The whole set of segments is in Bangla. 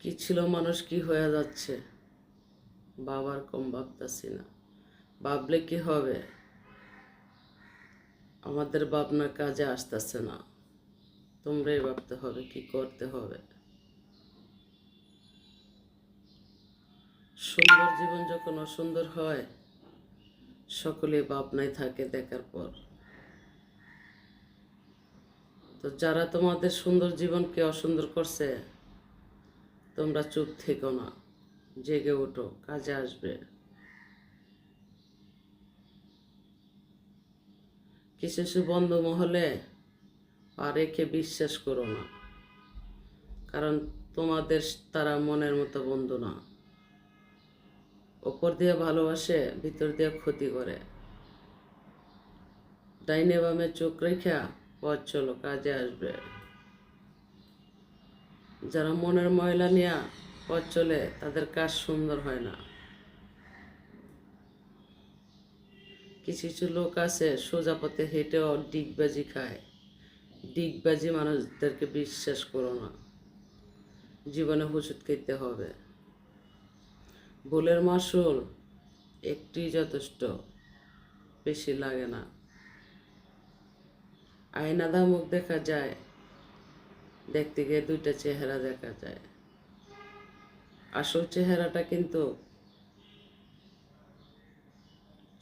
কি ছিল মানুষ কি হয়ে যাচ্ছে, বাবার কম ভাবতেছি না। ভাবলে কি হবে, আমাদের ভাবনা কাজে আসতেছে না। তোমরাই ভাবতে হবে কি করতে হবে। সুন্দর জীবন যখন অসুন্দর হয়, সকলে ভাবনায় থাকে দেখার পর। তো যারা তোমাদের সুন্দর জীবনকে অসুন্দর করছে, তোমরা চুপ থেকো না, জেগে ওঠো, কাজে আসবে। কিছু কিছু বন্ধু মহলে পা রেখে বিশ্বাস করো না, কারণ তোমাদের তারা মনের মতো বন্ধু না। ওপর দিয়ে ভালোবাসে, ভিতর দিয়ে ক্ষতি করে। ডাইনে বামে চোখ রেখা পথ চলো, কাজে আসবে। যারা মনের ময়লা নিয়ে পথ চলে, তাদের কাজ সুন্দর হয় না। কিছু কিছু লোক আছে সোজা পথে হেঁটেও ডিগবাজি খায়। ডিগবাজি মানুষদেরকে বিশ্বাস করো না, জীবনে হুঁচট খেতে হবে। ভুলের মাসুল একটি যথেষ্ট, বেশি লাগে না। আয়নাদা মুখ দেখা যায়, দেখতে গিয়ে দুইটা চেহারা দেখা যায়। আসল চেহারাটা কিন্তু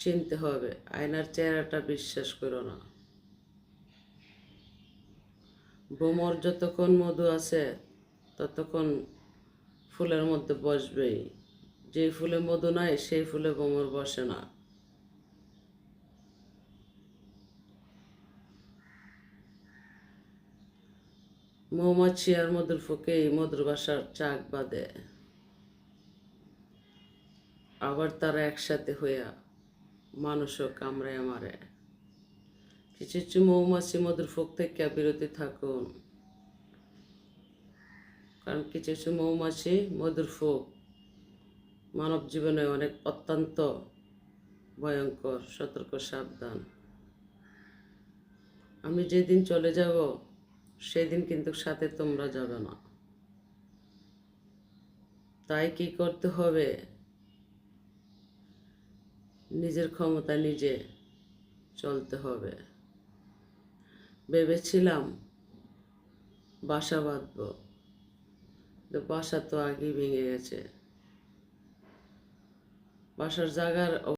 চিনতে হবে, আয়নার চেহারাটা বিশ্বাস করো না। ভ্রমর যতক্ষণ মধু আছে, ততক্ষণ ফুলের মধ্যে বসবেই। যে ফুলে মধু নাই, সেই ফুলে ভ্রমর বসে না। মৌমাছি আর মধুর ফুকেই মধুর বাসার চাক বাঁধে, আবার তারা একসাথে হইয়া মানুষও কামড়ায় মারে। কিছু কিছু মৌমাছি মধুর ফুক থেকে বিরতি থাকুন, কারণ কিছু কিছু মৌমাছি মধুর ফুক মানব জীবনে অনেক অত্যন্ত ভয়ঙ্কর। সতর্ক, সাবধান। আমি যেদিন চলে যাব, সেদিন কিন্তু সাথে তোমরা যাবে না। তাই কি করতে হবে, নিজের ক্ষমতা নিজে চলতে হবে। ভেবেছিলাম বাসা বাঁধবো, তো বাসা তো আগেই ভেঙে গেছে। বাসার জায়গার